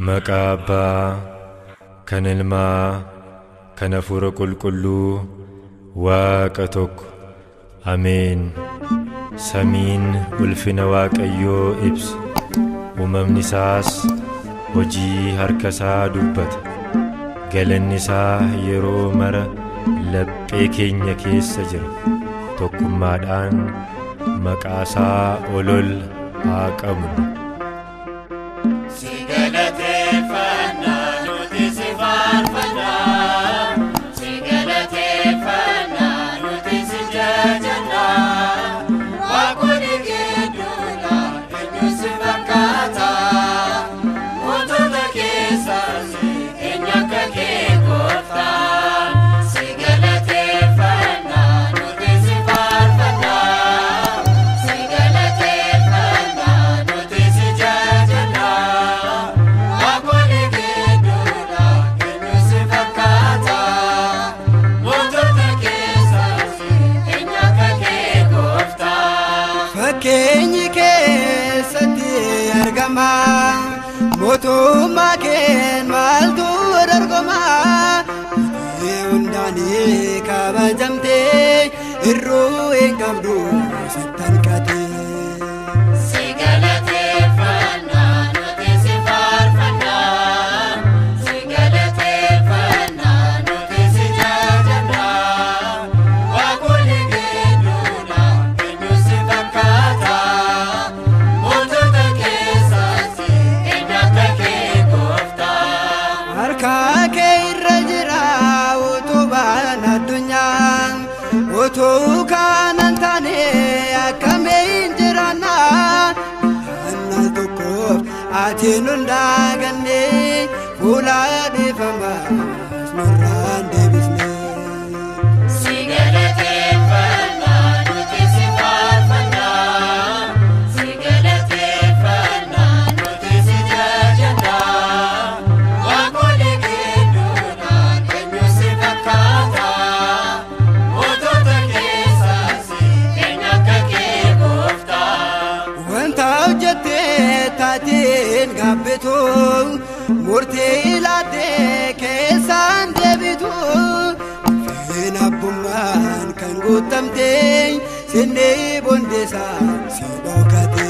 Maqaa Abbaa, kan Ilmaa, kan Hafuura Qulqulluu, Waaqa tokko. Ameen. Samiin ulfina Waaqayyoo ibsa, uumamni isaas hojii harka isaa dubbata. Galanni isaa yeroo mara laphee keenya keessa jira. Tokkummaadhaan maqaa isaa ol haa qabnu. Motuma ken maltu dargoma undani kabajamte irru engabdu satan kate sigalate fanna note sifar fanna sigalate fanna note sijajana wa kulige dula kenyu sifakata Oto kanan tane akamein jirana annal tokko atinun daganne fuula defama nurraan deebisne sigalate fanna nuti sifar fanna sigalate fanna nuti sijajana wakulige dula kenyu sifakata tatin gabetu murti late kesan debitu fina bumman kan gutamte sinne bondesa sidokate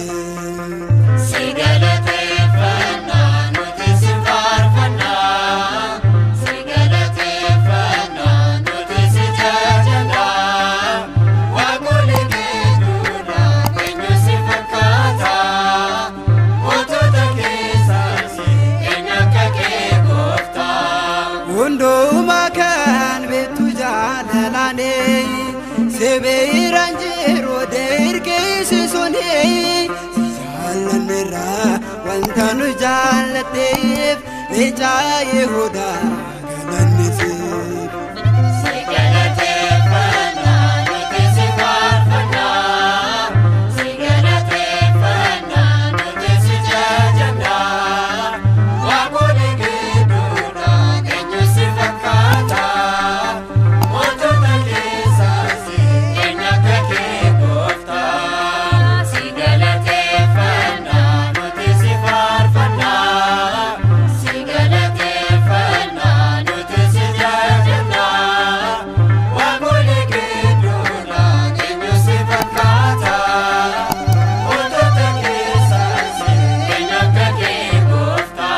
sigalate fanna nuti sifar fanna sigalate fanna nuti sijajana wa kulige dula kenyu sifakata Undo makan betu jalalane seberanjero derke sisone jalanera wantanu jalateef eja yehuda galanisi sigalate fanna nuti sifar fanna sigalate fanna nuti sijajana wa kulige dula kenyu sifakata motota kesasi enyakake gofta sigalate fanna nuti sifar fanna sigalate fanna nuti sijajana wa kulige dula kenyu sifakata motota kesasi enyakake gofta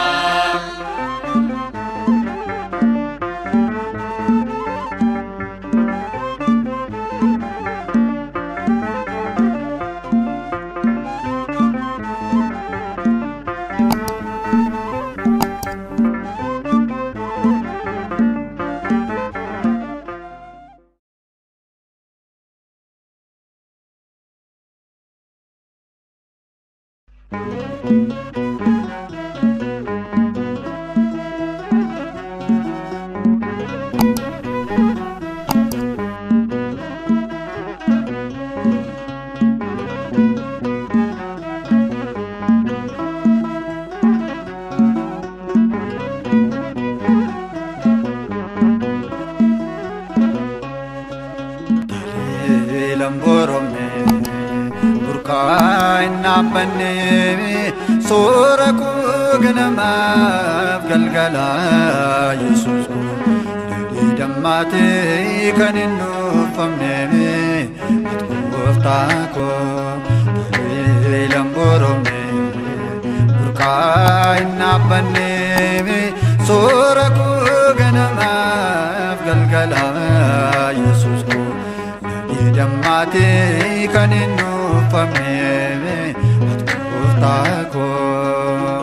Lamborome burka inna banne sora ganamaaf galgala Yesuus ko dadii dammaatee kan hin nuffamne ati gooftaa koo tarii lamboromne burqaa hin dhaabbanne soora koo ganamaaf galgala Yesuus ko dadii dammaatee kan hin nuffamne ati gooftaa koo.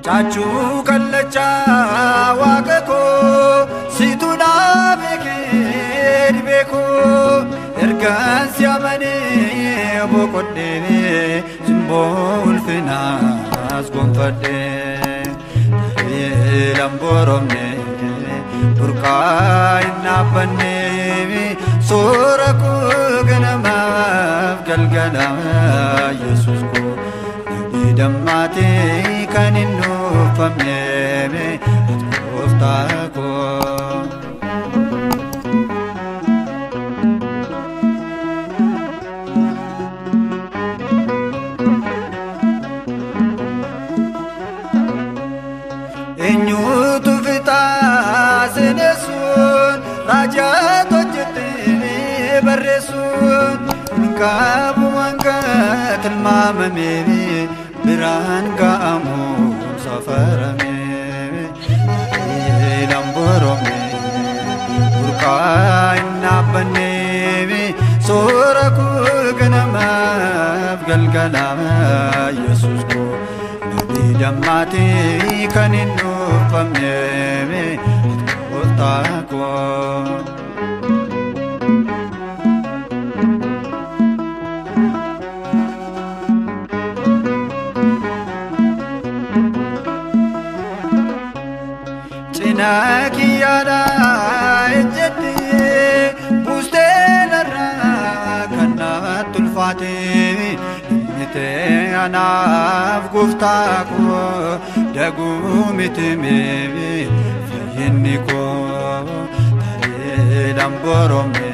Chachu kallacha waaqa koo situ dhaabeke dibeko ergaan si amanee boqodhee simboo ulfinaas gonfadhee tarii lamboromne burqaa hin dhaabbanne soora koo ganamaaf galgala Yesuus koo dadii dammaatee kan hin nuffamne ati gooftaa koo. Eenyutu fitaa seenessuun raajaa hojjetee barreessuun qabu wanga tilmaamame biraan ga'amu safarame lamboromne burqaa hin dhaabbanne soora koo ganamaaf galgala Yesuus koo dadii dammaatee kan hin nuffamne ati gooftaa koo. Nakiyada ejjete buustee narraa kana tulfaate mite anaaf gooftaa koo daguu miti mee fayyinni koo tarii lamboromne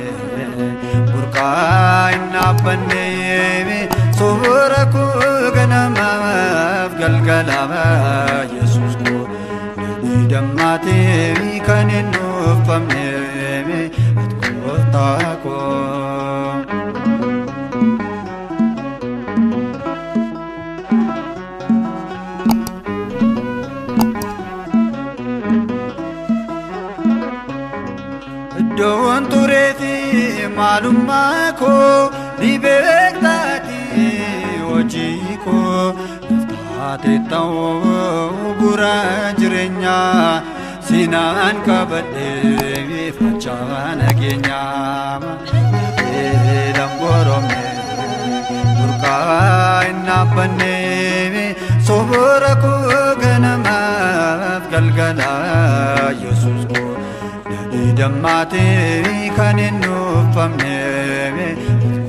burqaa hin dhaabbanne soora koo ganamaaf galgala Yesuus koo dammaatee kan hin nuffamne ati gooftaa koo. Iddoon tureefi maalummaa koo ni beektaati hojii koo ate ta'uu gura jireenyaa sinaan qabadhee fachaa nageenyaa lamboromne burqaa hin dhaabbanne soora koo ganamaaf galgala Yesuus koo dadii dammaatee kan hin nuffamne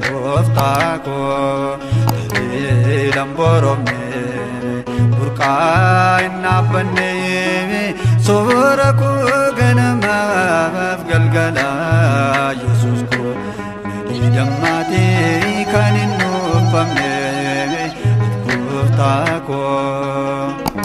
gooftaa koo tarii lamboromne burqaa hin dhaabbanne soora koo ganamaaf galgala Yesuus koo dadii dammaatee kan hin nuffamne ati gooftaa koo.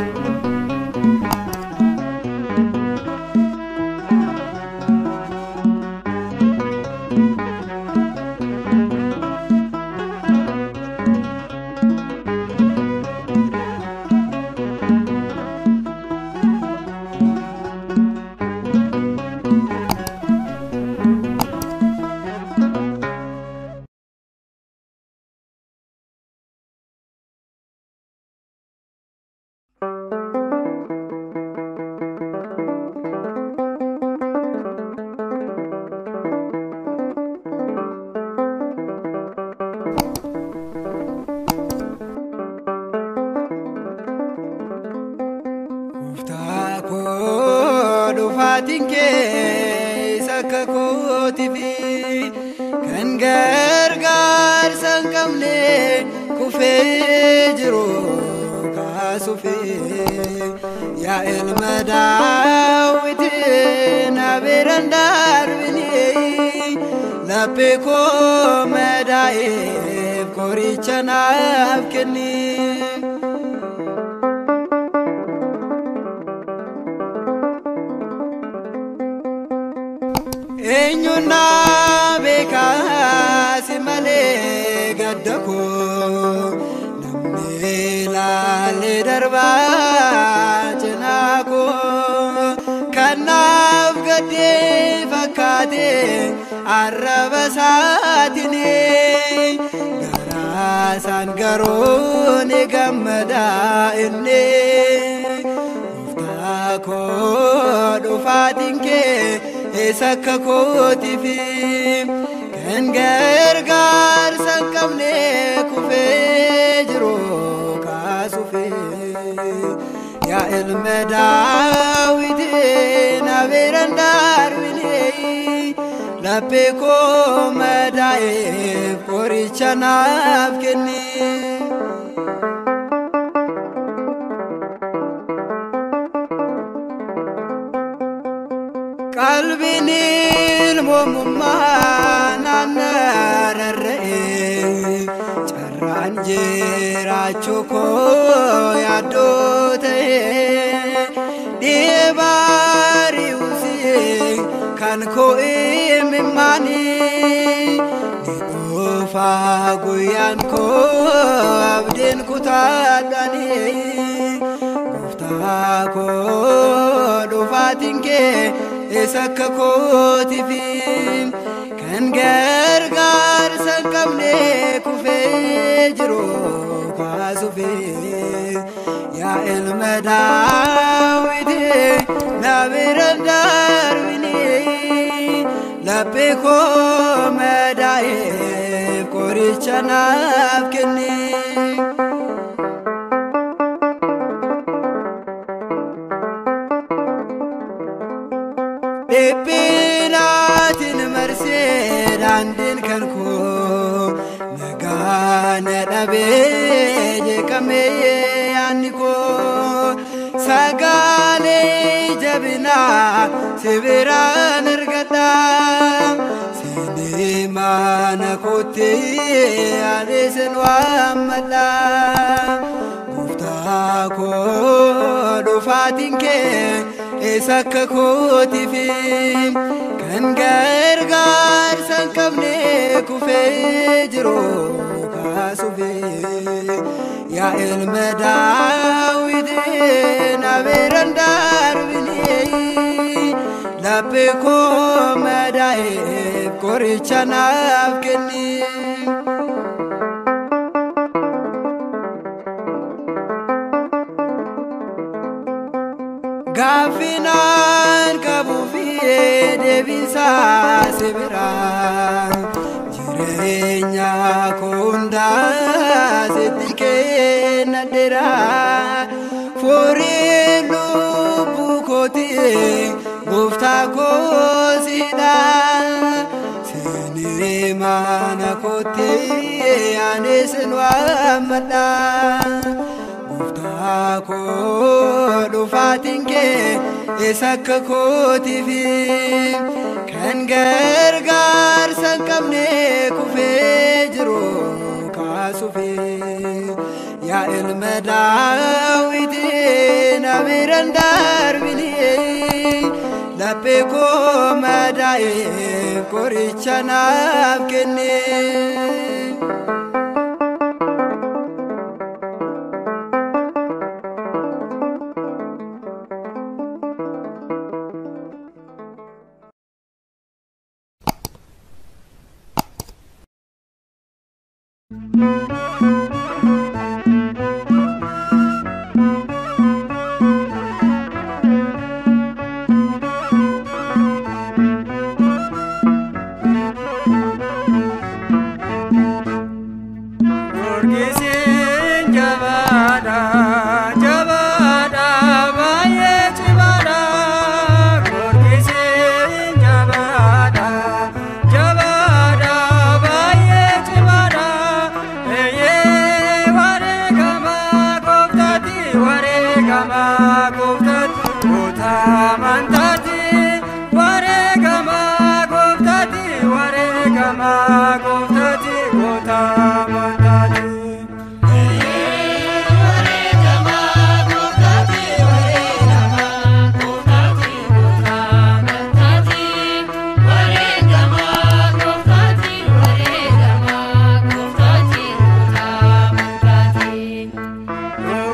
Fatinke sakakoti fi kan gargar sankamne kufe jiro kaasufe yaa ilma Daawitiin abeeran darbine laphee koo madaa'eef qoricha naaf kenni. Eenyuun beekaasi malee gadda koo namni ilaalee darbaa cinaa koo kanaaf gaddee fakkaatee arraba isaatiin garaasaan garuu ni gammada inni gooftaa koo dhufaatiin kee Esakka kootifi kan gargaarsa hin qabne kufee jiru kaasufe yaa ilma Daawitiin abeeran darbine laphee koo madaa'eef qoricha naaf kenni. Qalbiin ilmummaa naannararra'ee carraan jiraachuu koo yaaddoo ta'ee dhiyeebari'uusii kan koo imimmaanii ni dhuufaa guyyaan koo abdiin kutaadhaanii gooftaa koo dhufaatiin kee Esakka kootifi kan gargaarsa hin qabne kufee jiru kaasufe yaa ilma Daawitiin abeeran darbine laphee koo madaa'eef qoricha naaf kenni. Dhibbinaatiin marsee daandiin kan koo nagaana dhabee jeeqamee yaanni koo sagaalee jabinaa si biraan argadha seenee mana kootti adeesin waammadha gooftaa koo dhufaatiin kee Esakka kootifi kan gargaarsa hin qabne kufee jiru kaasufe yaa ilma Daawitiin abeeran darbine laphee koo madaa'eef qoricha naaf kenni. Gaafinaan qabuufi deebisaa si biraan jireenya koo hundaa sitti kennadheera furiin lubbuu kootii gooftaa koo siidha seenee mana kootii aneesin waammadha. Gooftaa koo dhufaatiin kee Esakka kootifi kan gargaarsa hin qabne kufee jiru kaasufe yaa ilma Daawitiin abeeran darbine laphee koo madaa'eef qoricha naaf kenni.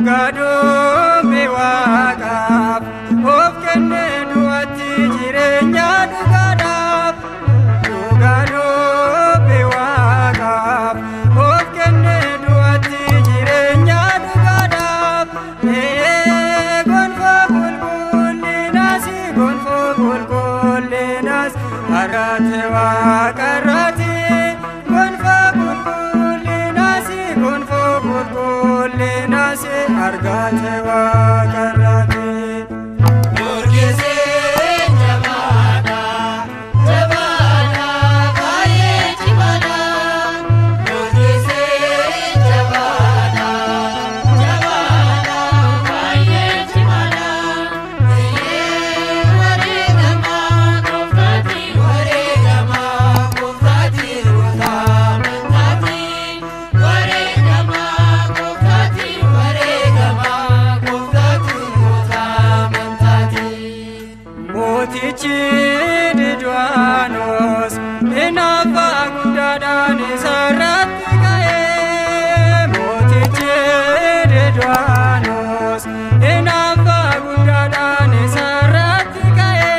Dugado bewakaf of kenne duati jirenya dugadaf Dugado bewakaf of kenne duati jirenya dugadaf gonfo bulbulinas arate wakarati gonfo bulbulinas argate wakarati Yorgese jabana baye chibana Yorgese jabana baye chibana ye ware gama koftati ware gama koftati utamantati ware gama koftati ware gama koftati utamantati Motichi didwanos inafa gudadani sarati gae Motichi didwanos inafa gudadani sarati gae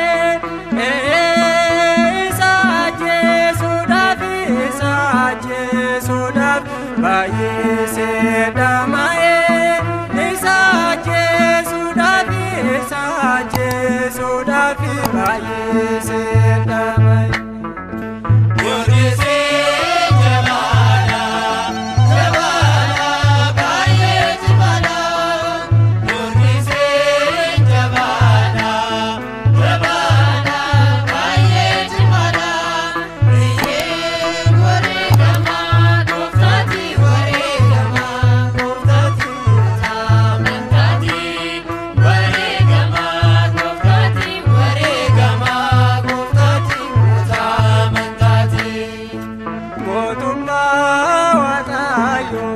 Isa Jesudafi baye sedamae Isa Jesudafi baye sedamae Yorgese jabana baye chibana Yorgese jabana baye chibana ye ware gama koftati ware gama koftati utamantati ware gama koftati ware gama koftati utamantati Motumma watayo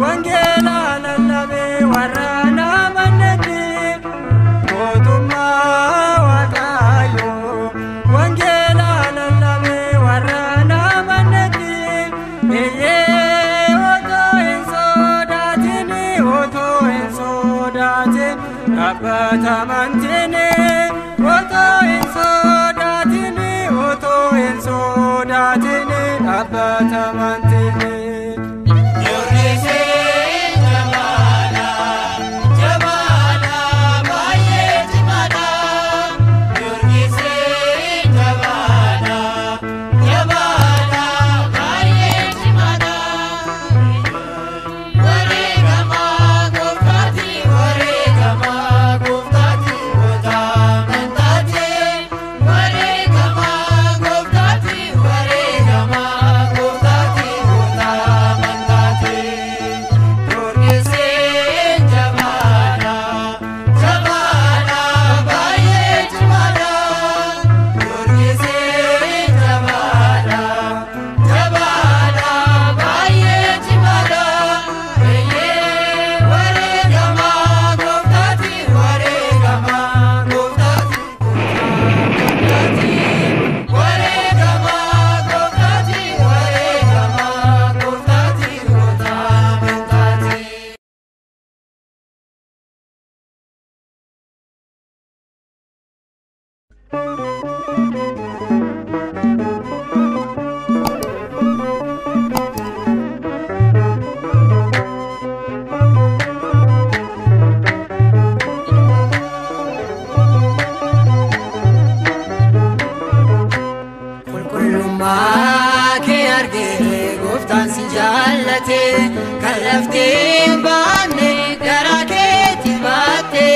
wangela lallabe warana manati Motumma watayo wangela lallabe warana manati Eye oto ensodatini abata mantini oto ensodatini abata mantini Yorgese jabana baye chibana Yorgese jabana baye chibana ware gama koftati ware gama koftati utamantati ware gama koftati ware gama koftati utamantati Yorgese jabana baye chibana Yorgese jabana baye chibana ye ware gama koftati ware gama koftati utamantati ware gama koftati ware gama koftati utamantati Qulqullummaa kee argee gooftaan si jaallate kan lafteen baanne garaa keetti baatte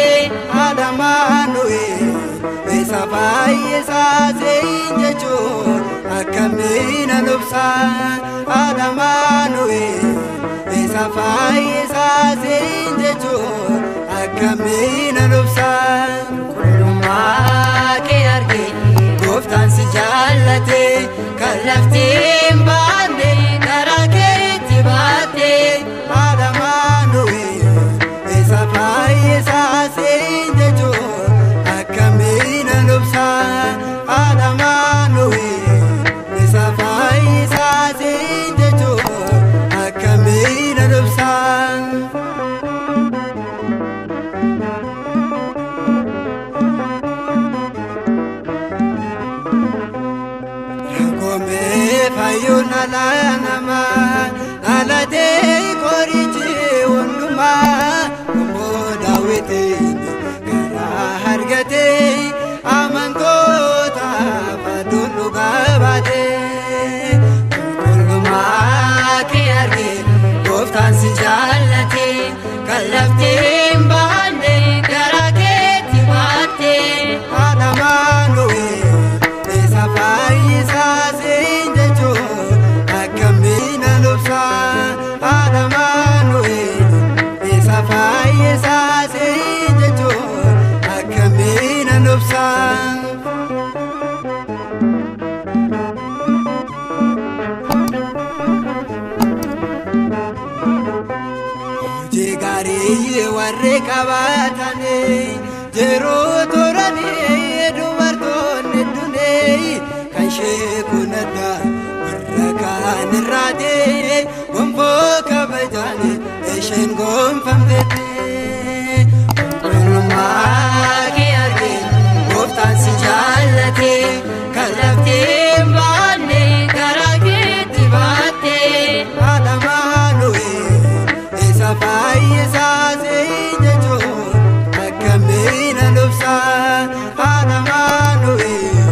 Adamaanu'el isa baay'isaa seeyin jechuun akkamiin anubsa Adamaanu'el isa baay'isaa seeyin jechuun akkamiin anubsa Qulqullummaa kee argee gooftaan si jaallate kan lafteen baanne garaa keetti baatte Adamaanu'el isa baay'isaa seeyin jechuun akkamiin anubsa Adamaanu'el isa baay'isaa seeyin jechuun akkamiin anubsa dhalanama dhalate qorichi hunduma daawwite garaa argate amantoota faduun dhugaa baate qulqullumaa kee arge gooftaan si jaallate kan laftiin baanne garaa keetti baatte Amaanu'eel isa fayyisaa siin jechuun akkamiina lubsa Amaanu'eel isa fayyisaa siin jechuun akkamiina lubsa hojii gaarii warri qabaatani yeroo turanii dubartoonni dunee kan sheekuun addaa warra kaan irraatee gonfoo kabajaan isheen gonfamteetti qulqullummaa kee arge gooftaan si jaallate kan laftiin baanne garaa keetti baatte Amaanu'eel isa fayyisaa siin jechuun akkamiina lubsa Amaanu'eel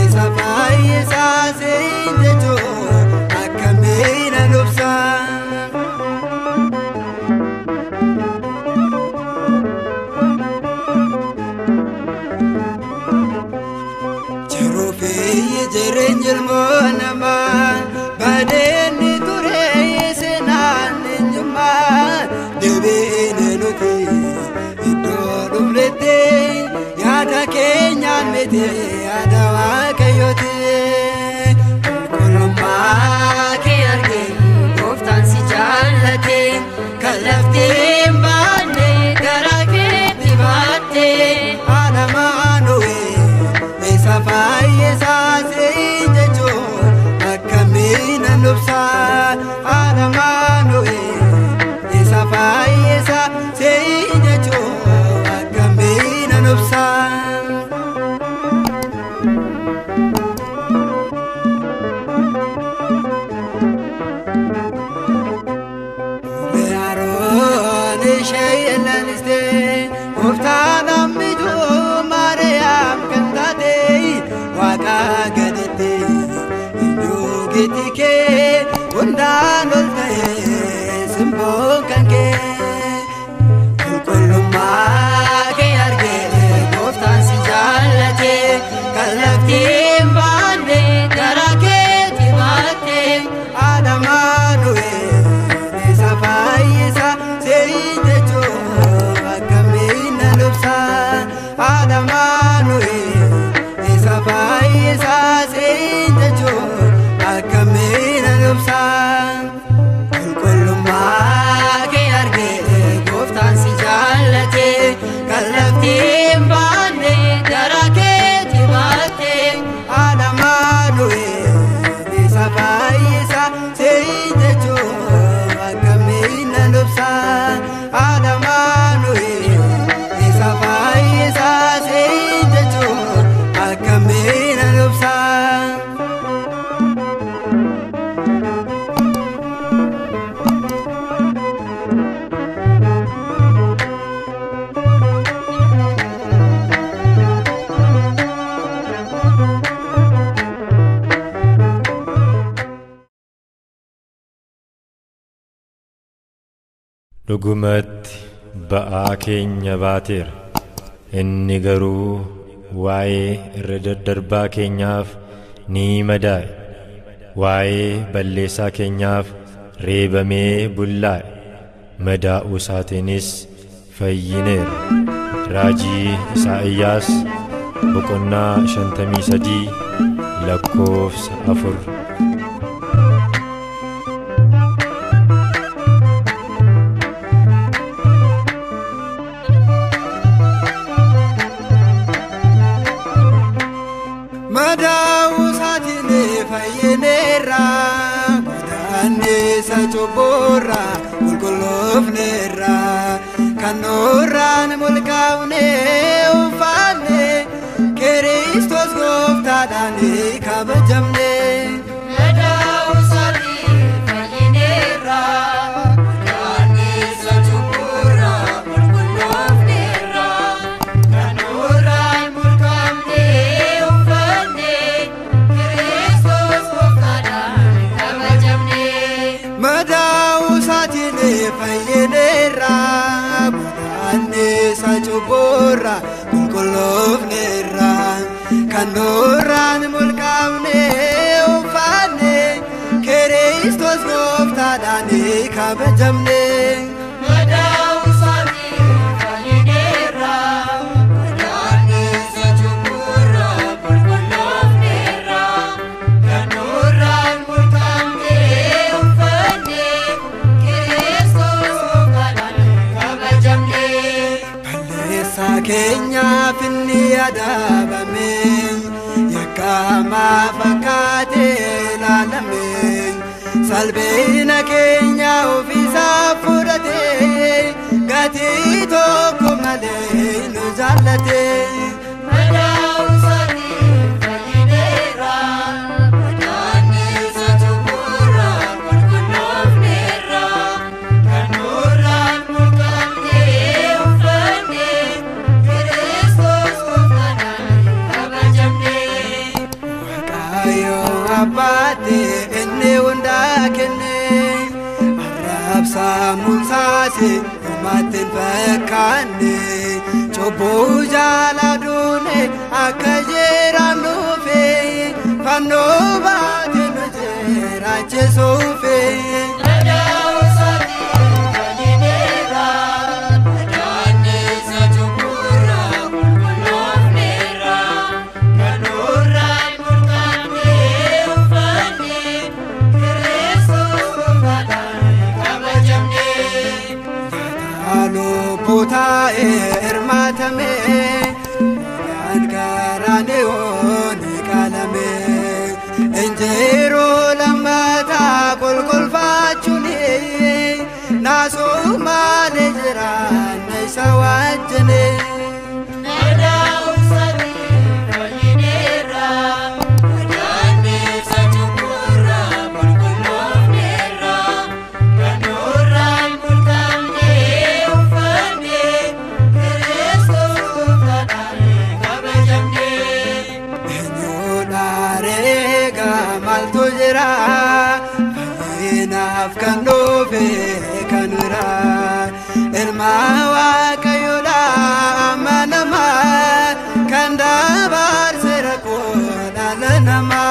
isa fayyisaa siin jechuun akkamiina lubsa jiruufi jireenya ilmoo namaa badeenni ture seenaan eenyummaa deebiin nuti iddoo dhufnetti yaada keenyaan miti yaada waaqayyooti qulqullummaa kee arge gooftaan si jaallate kan laftiin baanne garaa keetti baatte Amaanu'eel isa fayyisaa siin jechuun akkamiina lubsa Amaanu'eel isa fayyisaa siin jechuun akkamiina lubsa Aroon ishee yelaniste gooftaan ammiduu Maariyaam kan taate waaqa gaditti iddoo giti kee hundaan ol ta'e simboon kan kee qulqullummaa kee arge gooftaan si jaallate kan laftiin baanne garaa keetti baatte Amaanu'eel isa fayyisaa siin jechuun akkamiina lubsa Amaanu'eel isa fayyisaa siin jechuun akkamiina lubsa qulqullummaa kee arge gooftaan si jaallate kan laftiin baanne garaa keetti baatte Amaanu'eel isa fayyisaa siin jechuun akkamiina lubsa Amaanu'eel isa fayyisaa siin jechuun akkamiina lubsa dhugumatti ba'aa keenya baateera inni garuu waa'ee irra daddarbaa keenyaaf ni madaa'e waa'ee balleessaa keenyaaf reebamee bullaa'e madaa'uu isaatiinis fayyineera raajii Isaa'iyyaas boqonnaa 53 lakkoofsa 4 madaa'uu isaatiin fayyineerra godaannisa cubburra qulqulloofneerra kan nurraan mulqaa'une uffanne Kiristoos gooftaadhaan kabajamne madaa'uu isa cubbura qulqulloofneerra kan nurraan mulqaafne uffanne Kiristoos gooftaadhaan kabajamne. Kenya finni adabame yakama fakate lalame salbina Kenya ofisa furate gati tokko male nu jallate Abate enne undakenne arab samun sase maten fakane chobo jala dune akajeram nufe fano bate nujera chesofe Ermatame Ankarane on kalame Enjero lamata kolkol fachune Naso male jira naisa wajne Afkan dove kanura Irma wakayola manama Kanda bar serakona lanama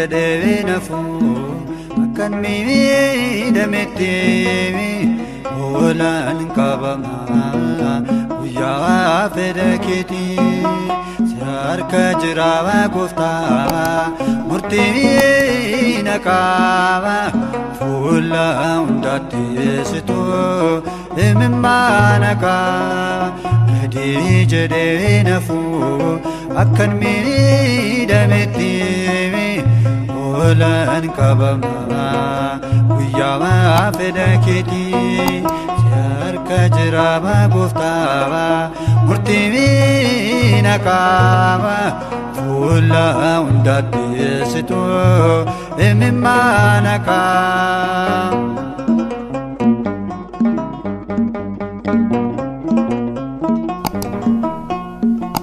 Devenafu akan mi damete olan kabama uya fedaketi sar kajrawa gofta murti nakava fulla undati situ emmanaka Khadija devenafu akan mi damete olan kabama uyama fedaketi jar kajraba guftawa murti nakava fulla undati situ emmanaka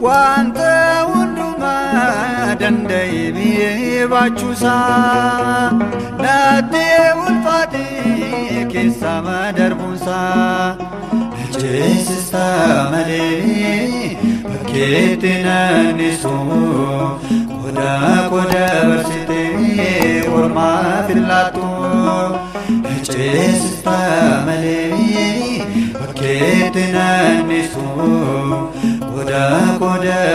wanta unduma dandai bachusa nate ulfati kisama darbunsa ceesista malee bakkeetti naannisu koda barsitee ormaa fillaatu ceesista malee bakkeetti naannisu koda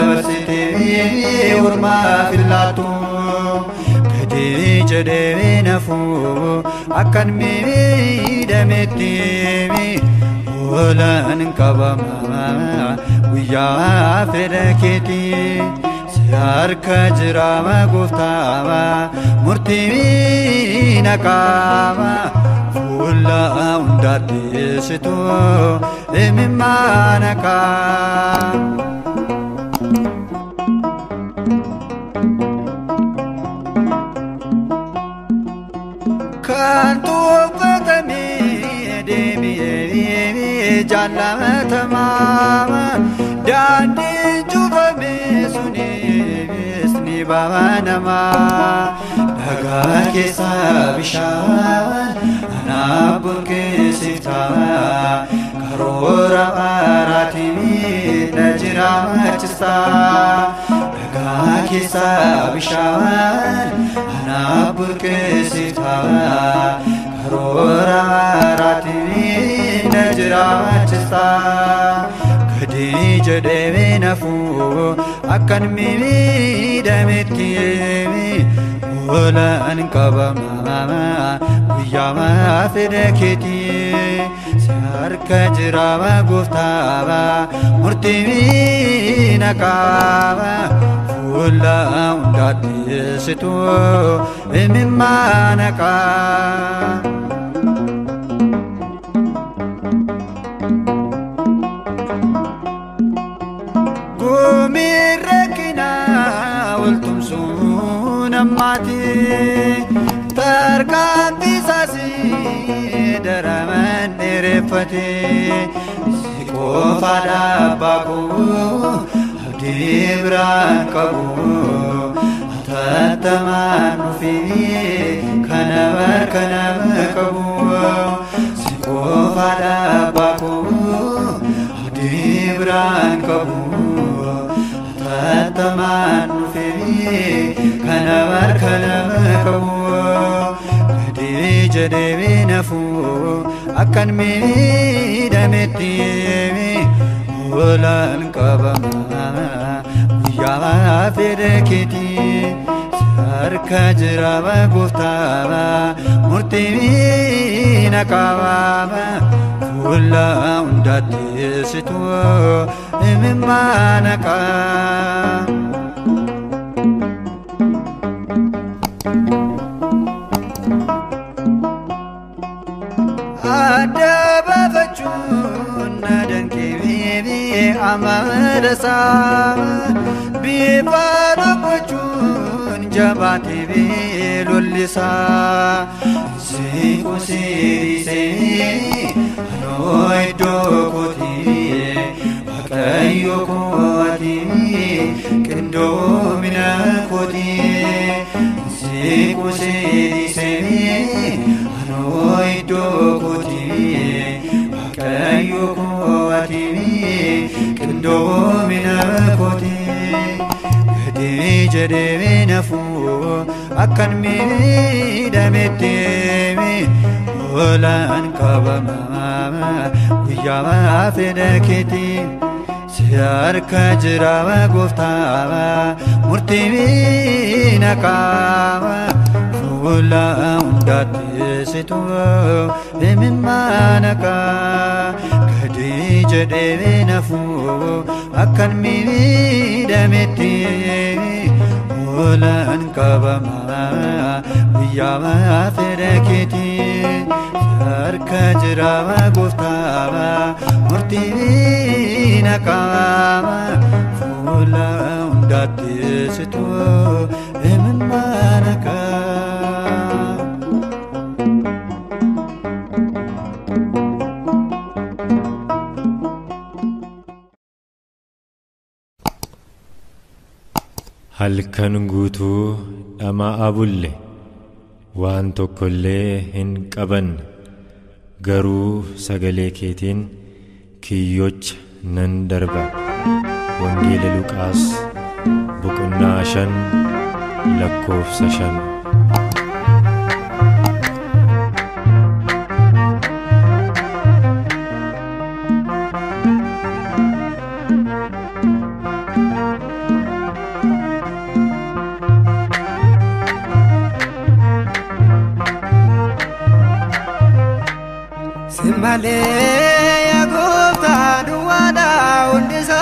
barsitee ormaa fillaatu gadi jedhee nafu akkan miidhametti Olan kabama guyyaa fedha keetii si harka jiraama gooftaama murtii naqaama fuula hundaatti situ imimmaa naqaama. Kan tuffatamee deebi'ee jaallatamama daandii cufamee sunis ni baanama dhagaa keessa bishaan anaaf burqisiifta karoora baaraatiin na jiraachista dhagaa keessa bishaan anaaf burqisiifta karoora baaraatiin na jiraachista gadi jedhee nafu akkan miidhametti olan qabama guyyaa fedha keetii si harka jiraama gooftaama murtii naqaama fuula hundaatti situ imimmaa naqaama. Gumirekina ultumsun ammati tarkaan bisasi daraman derefate si qofa dhaabbaku abdi biraan qabu atattamaan nufi kanama qabu si qofa dhaabbaku abdi biraan qabu Atattamaan nufi kanama qabu gadi jedhee nafu akkan miidhametti olan qabama guyyaa fedha keetii si harka jiraama gooftaama murtii naqaama fuula hundaatti situ imimmaa naqaama. Adda baafachuun na danqee amala isaa bifa dhokfachuun jabaatee lollisaa siqu sirisee anoo iddoo kootii waaqayyo kootii qindoomina kootii siqu sirisee anoo iddoo kootii waaqayyo kootii qindoomina kootii gadi jedhee nafu akkan miidhametti olan qabama guyyaa fedha keetii si harka jiraama gooftaama murtii naqaama fuula hundaatti situ imimmaa naqaama gadi jedhee nafu akkan miidhametti olan qabama guyyaa fedha keetii harka jiraama gooftaama murtii naqaama fuula hundaatti situ imimmaa naqaama. halkan guutuu dhama'aa bulle waan tokkollee hin qabanne garuu sagalee keetiin kiyyoch nan darba. Wangeela Luqaas boqonnaa 5 lakkoofsa 5. Simale ya gofta duwada undisa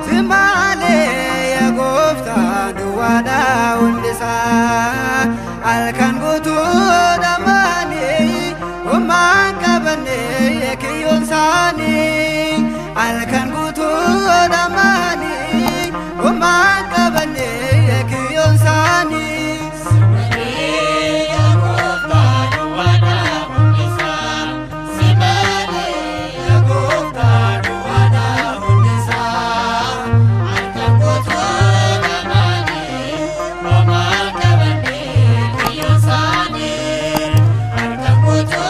Simale ya gofta duwada undisa Alkan gutu damani Umman kabane yekiyon sani Alkan gutu damani Umman kabane yekiyon sani Alkan gutu damani Umman kabane yekiyon sani Alkan gutu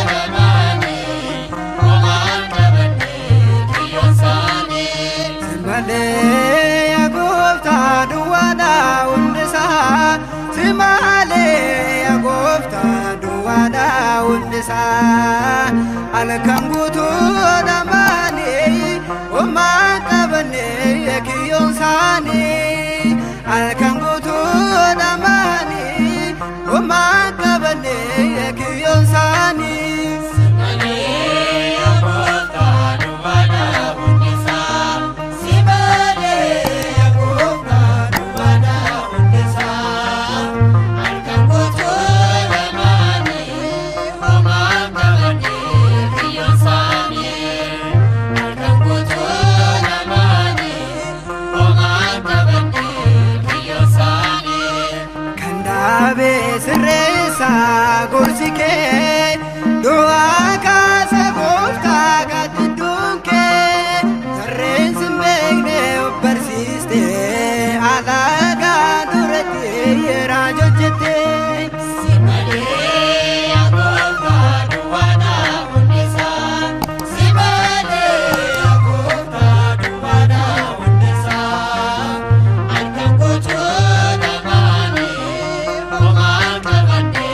damani Umman kabane yekiyon sani Simale ya gofta duwada undisa Simale ya gofta duwada undisa Alkan gutu damani Umman kabane yekiyon sani Alkan gutu damani Umman kabane yekiyon sani Kandabe sirreessa gorsike Doa kaasa goofta gaddidduunke Sarreen simbeekne barsiiste Alaagaa duratti yeraa jojjette Simalee ya goofta duwwaada hundisa Simalee ya goofta duwwaada hundisa Alkan guutuu damaani Umman kabane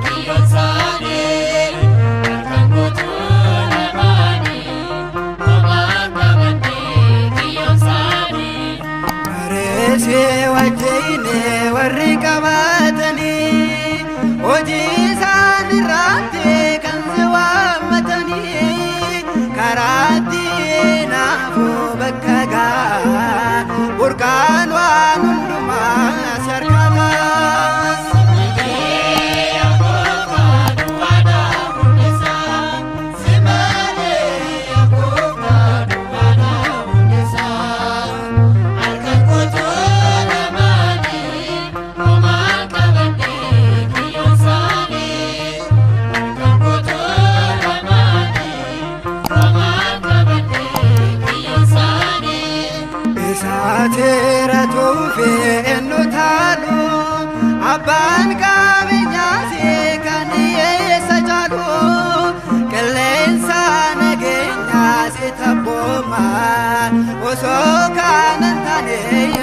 kiyyoon saani Alkan guutuu damaani Umman kabane kiyyoon saani Bareessee wajjine warri qabatanii hojii isaan irratti kan si waammatanii karaatti naafuu bakka gaa burqaan waan hundumaa si harkata. Simalee ya gofta duwwaada hundisa Simalee ya gofta duwwaada hundisa Alkan guutuu damaani Umman kabane kiyyoon saani Alkan guutuu damaani Umman kabane kiyyoon saani Isaateera tuufee ennu taalu Abbaan qabeenyaasi kan hiyyeessa caalu Qilleensa nageenyaasi tabbooma Osoo kanan taane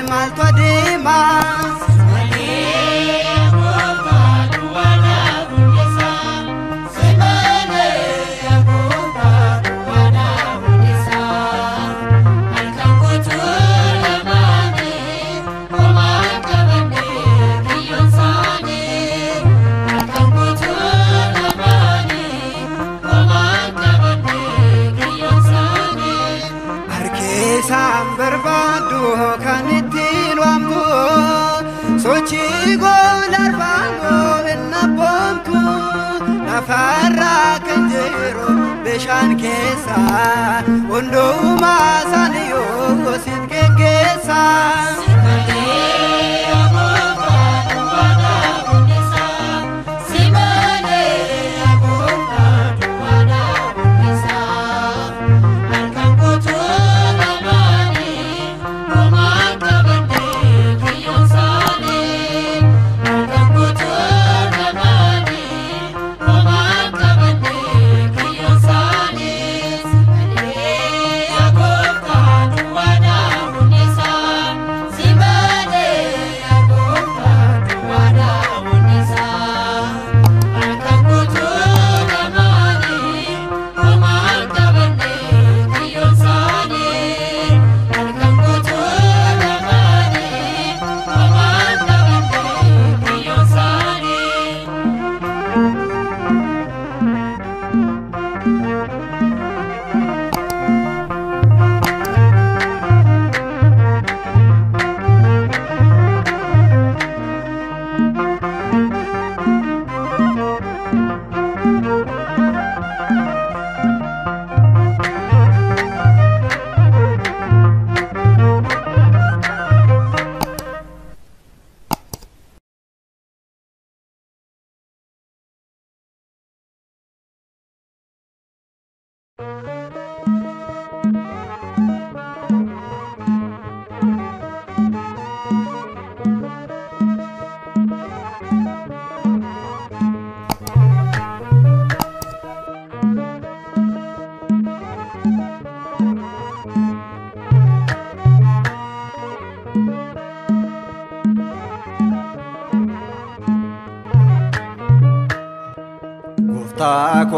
maaltu adeema Simalee ya gofta duwwaada hundisa Simalee ya gofta duwwaada hundisa Alkan guutuu damaani Umman kabane kiyyoon saani Alkan guutuu damaani Umman kabane kiyyoon saani Harkeessaan barbaadu kan ittiin waamtu Sochii goolarbaanoo hin abboomtu Lafarraa kan jiru bishaan keessa Hundumaa isaaniyyuu sit geggeessa Simalee ya gofta duwwaada hundisa Simalee ya gofta duwwaada hundisa Alkan guutuu damaani Umman kabane kiyyoon saani Alkan guutuu damaani Umman kabane kiyyoon saani Simalee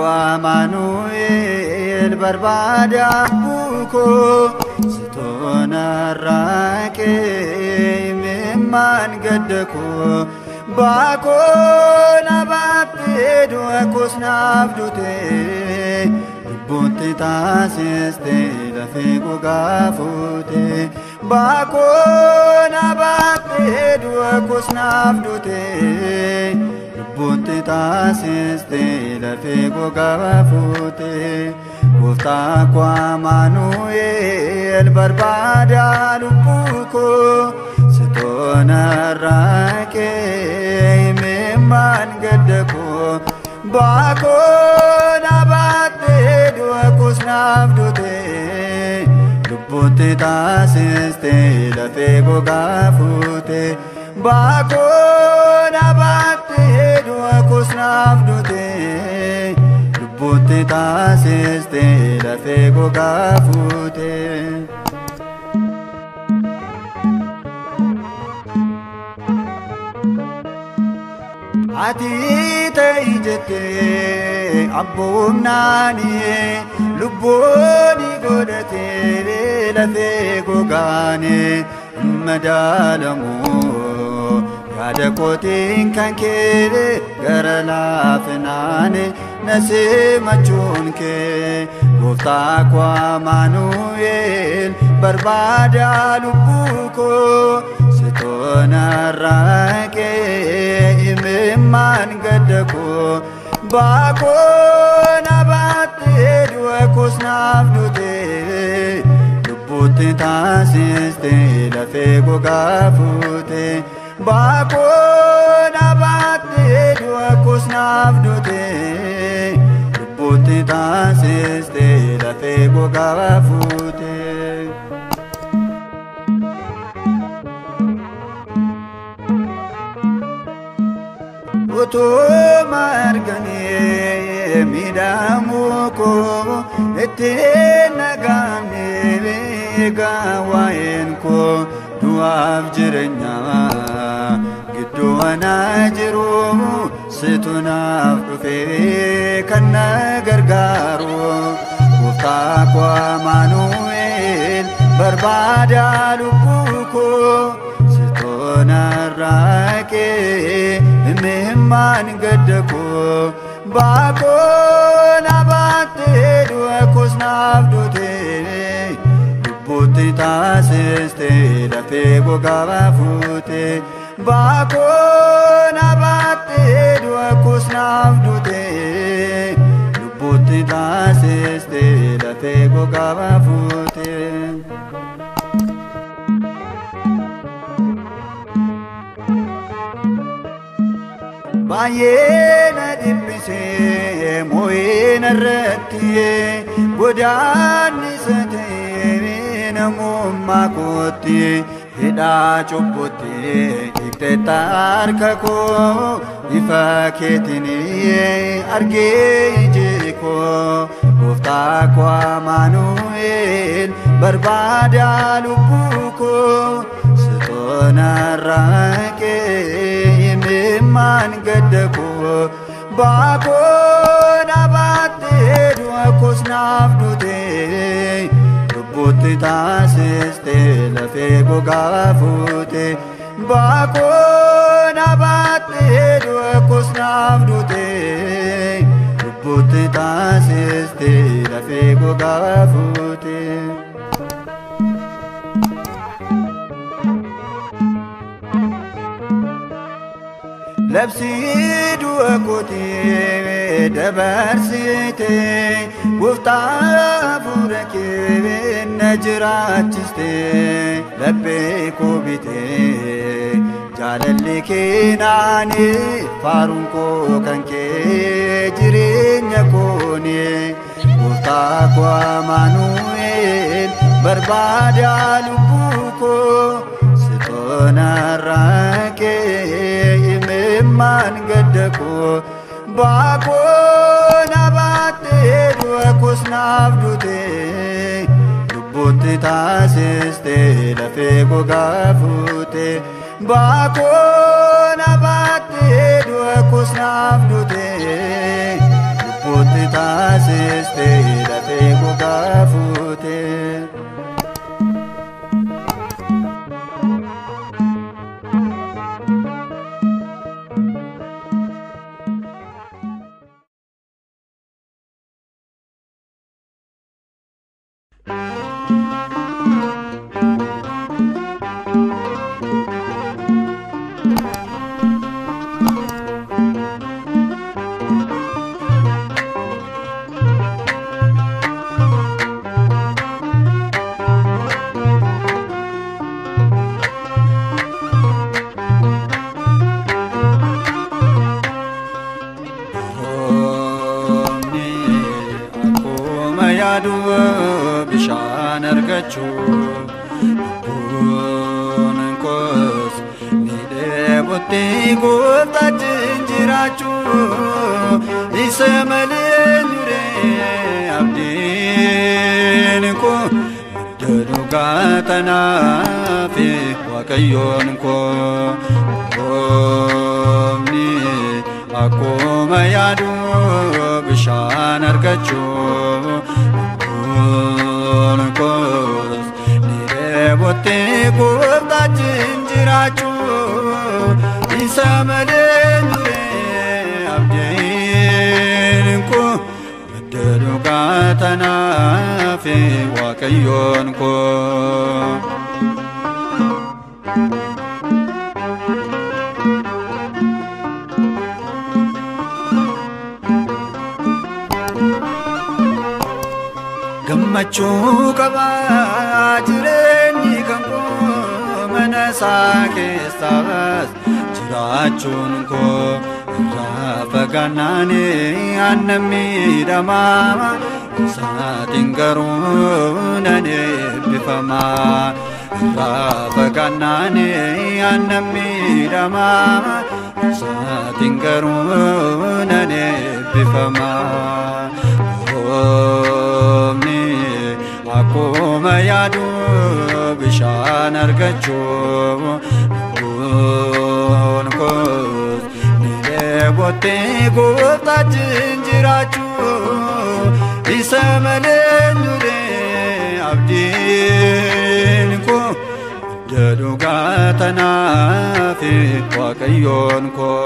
Amaanu'eel barbaada buuko sitoona raakee imimmaan gaddako baakoo na baattee du'a koos naaf dute lubbuutti taasiste lafee gogaa fuute baakoo na baattee du'a koos naaf dute lubbuutti taasiste lafee gogaa fuute gooftaa koo Amaanu'eel barbaada lubbuu koo sitoona raakee imimmaan gaddako baakoo na baattee du'a koos naaf dute lubbuutti taasiste lafee gogaa fuute baakoo na baattee du'a koos naaf dute lubbuutti taasiste lafee gogaa fuute. Ati ta'ii jettee abboomnaani lubbooni godhatee lafee gogaane madaalamu yaada kootiin kan kee gara laafinaane na simachuun kee gooftaa koo Amaanu'eel barbaada lubbuu koo sitoona raakee imimmaan gaddako baakoo na baattee du'a koos naaf dute lubbuutti taasiste lafee gogaa fuute baakoo na baattee du'a koos naaf dute lubbuutti taasiste lafee gogaa fuute. Utuma arganii miidhamuu koo ittiin nagaanne eegaa waa'een koo du'aaf jireenyaa gidduu ana jiru situ naaf dhufee kan na gargaaru gooftaa koo Amaanu'eel barbaada lubbuu koo sitoona raakee imimmaan gaddako baakoo na baattee du'a koos naaf dute lubbuutti taasiste lafee gogaa fuute baakoo na baattee du'a koos naaf dute lubbuutti taasiste lafee gogaa fuute. Baay'ee na dhibbisee moo'ee narratti godaannisa ta'ee namummaa kootti hidhaa cubbutti hiikteetta harka koo ifa keetiin argee iji koo gooftaa koo Amaanu'eel barbaada lubbuu koo sitoona raakee imimmaan gaddako baakoo na baattee du'a koos naaf dute lubbuutti taasiste lafee gogaa fuute baakoo na baattee du'a koos naaf dute lubbuutti taasiste lafee gogaa fuute. Labsii du'a kootii dabarsite gooftaa hafuura kee na jiraachiste laphee koo bitee jaalalli kee naani faaruun koo kan kee jireenya kooni gooftaa koo Amaanu'eel barbaada lubbuu koo sitoona raakee imimmaan gaddako baakoo na baattee du'a koos naaf dute lubbuutti taasiste lafee gogaa fuute baakoo na baattee du'a koos naaf dute lubbuutti taasiste lafee gogaa fuute. bishaan argachuu buunkos ni dheebotti gooftaatiin jiraachuu isa malee nyuree abdiin koo madda dhugaa tanaaf waaqayyoon koo koomni akkuma yaadu bishaan argachuu buunkos ni dheebotti gooftaatiin jiraachuu isa malee nyuree abdiin koo madda dhugaa tanaaf waaqayyoon koo. Gammachuu qabaa jireenyi kan koo mana isaa keessaas jiraachuun koo irraa fagaannaanii aannan miidhamaa isaatiin garuu nan eebbifamaa irraa fagaannaanii aannan miidhamaa isaatiin garuu nan eebbifamaa. Akkuma yaadu bishaan argachuu buunkos ni dheebotti gooftaatiin jiraachuu isa malee nyuree abdiin koo madda dhugaa tanaaf waaqayyoon koo.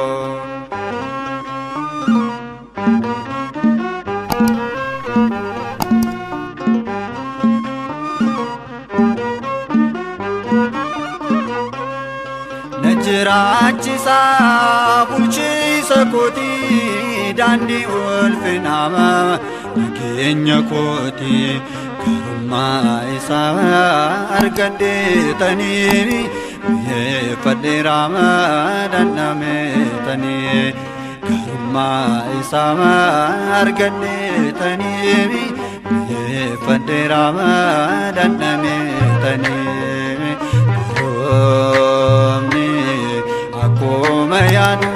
Jiraachisa bulchiisa kootii daandii ulfinaa nageenya kootii garummaa isaa argadheetanii mi'eeffadheeraa dandameetanii garummaa isaa argadheetanii mi'eeffadheeraa dandameetanii. Akkuma yaadu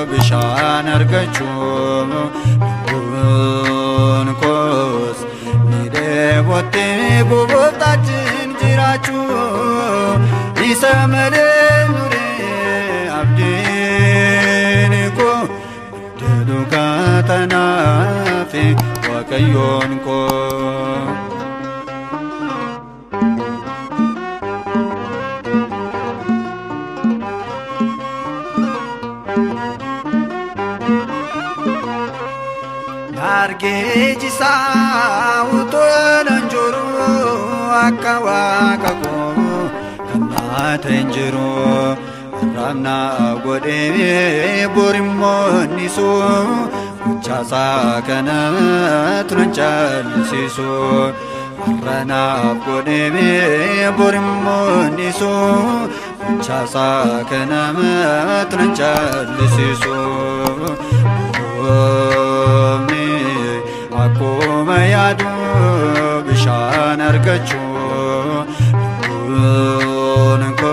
bishaan argachuu buunkos ni dheebotti gooftaatiin jiraachuu isa malee nyuree abdiin koo madda dhugaa tanaaf waaqayyoon koo. Argeejisa utuun jiru akka waaqa koo kan naata hin jiru arrabna godhee borimmoo nisu gochaasaa kana turan caalisisu arranaaf godhee borimmoo nisu gochaasaa kana turan caalisisu. Akkuma yaadu bishaan argachuu buunkos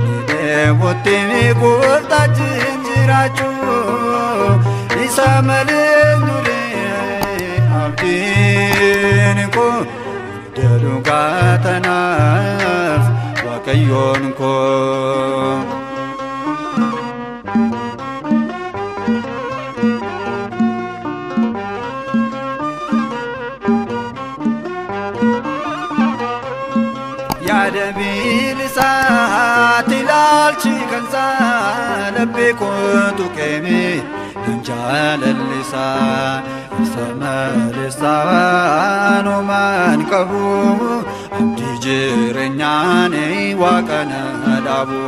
ni dheebotti gooftaatiin jiraachuu isa malee nyuree abdiin koo madda dhugaa tanaaf waaqayyoon koo. yaadabii lisaati ilaalchi kansaa laphee kootu keeme nan jaalallisaa isa maleessaa noomaan qabu abdii jireenyaan waaqana dhaabu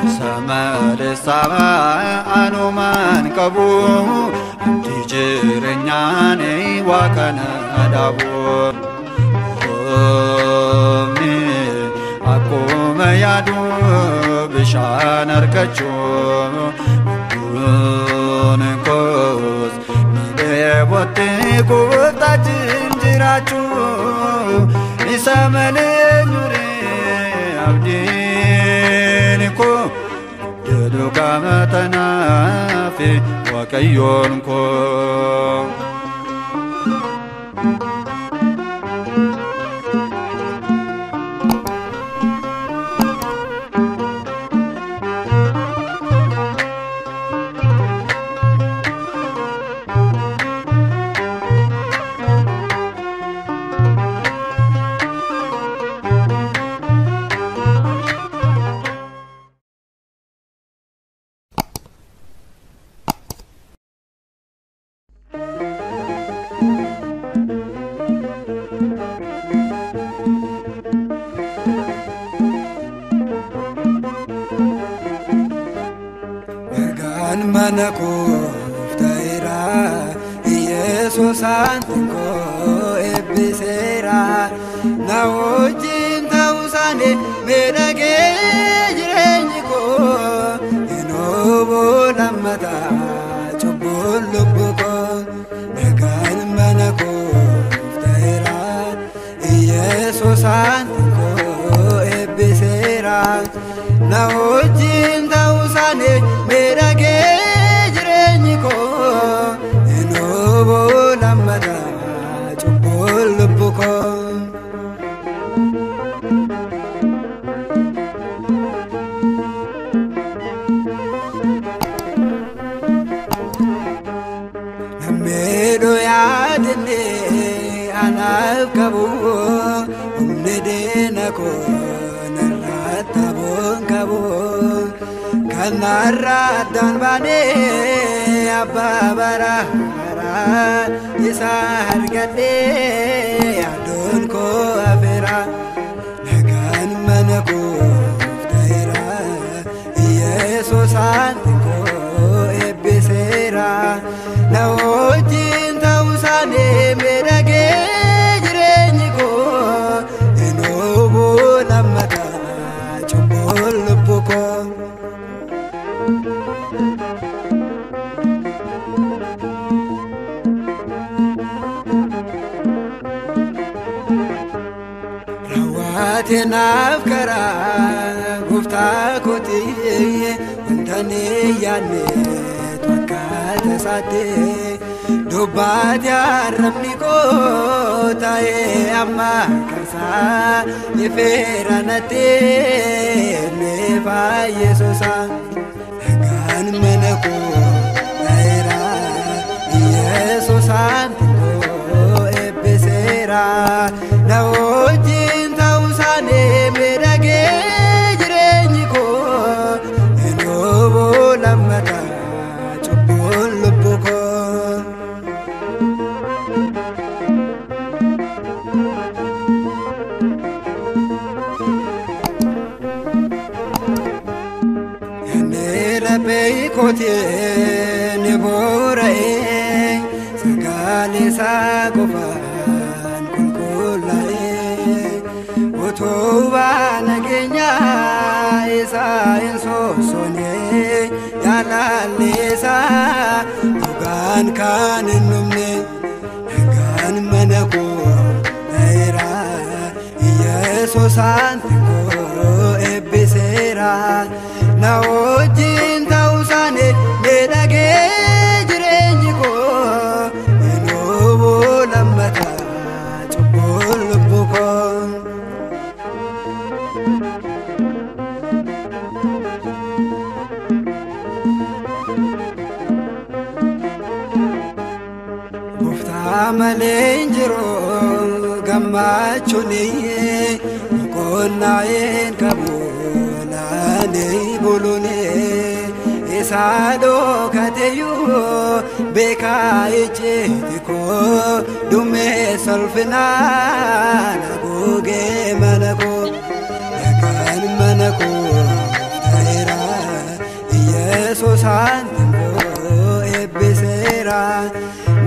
isa maleessaa noomaan qabu abdii jireenyaan waaqana dhaabu. Akkuma yaadu bishaan argachuu Bu'uun koos miidhee bottee gooftaa jiraachuu isa malee nyuree abdiin koo dedoo qaama tanaaf Waaqayyoon koo. Mana kooftaira Yesus antiko ebbisera na wajjin ta'uusaane miidhagee jireenyi koo enooboo lammataa cubbuun lubbuu koo nagaan mana kooftaira Yesus antiko ebbisera na wajjin ta'uusaane miidhagee Namedo yaadne anaaf qabu umnedena ko narratabon qabu kanarra danbane ababara isa hargade adon ko afera nagan mana ko taira Yesus antiko ebbisera na wajjin ta'uusaane miidhagee jireenyi koo enooboo lammataa cubbuun lubbuu koo. Raawwatee naaf karaa gooftaa kootii wantani yaadne tokkaata saatee dubbaate arrabni koo ta'ee amma kansaa ifeera nattee neefaa Yesuusaa nagaan mana koo ta'eera Yesuusaan koo eebbiseera na wajjin ta'uusaane miidhagee jireenyi koo enooboo lammataa cubbuun lubbuu koo. Yanneela beekootee ni boora'ee sagaalee isaa qofaan qulqullaa'ee utubaa nageenyaa isaa hin soosonee jaalallee isaa dhugaan kan hin dhumne nagaan mana koo ta'eera Yesus antiko eebbiseera na wajjin ta'uusaane miidhagee jireenyi koo enooboo lammataa cubbuun lubbuu koo. Gooftaa malee hin jiru gammachuun boonnaa'een qabuulaanii buluune isaa dhookateyyuu beekaa ijjeeti koo dummee solfinaan haguugee mana koo dhagaan mana koo ta'eera Yesuusaan tingoo eebbiseera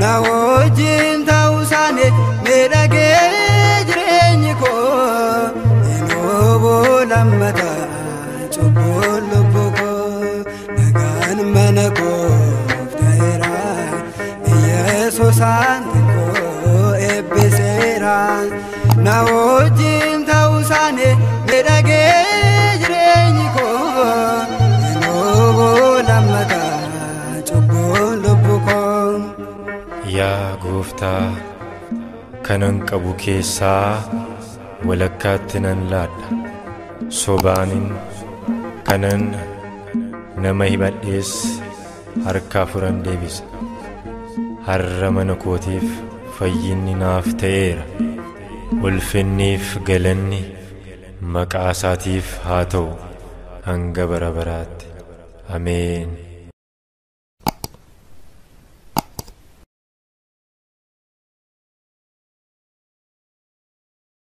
na wajjin ta'uusaanii miidhagee jireenyi koo enooboo lammataa cubbuun lubbuu koo dhagaan mana koo ta'eera Yesuusaan tingoo eebbiseera na wajjin ta'uusaanii miidhagee jireenyi koo enooboo lammataa cubbuun lubbuu koo. Yaa Gooftaa kanan qabu keessaa walakkaatti nan laadha sobaanin kanan nama hibadhees harkaa furan deebisa har'a mana kootiif fayyinni naaf ta'eera ulfinniif galanni maqaa isaatiif haa ta'u hanga bara baraatti ameen.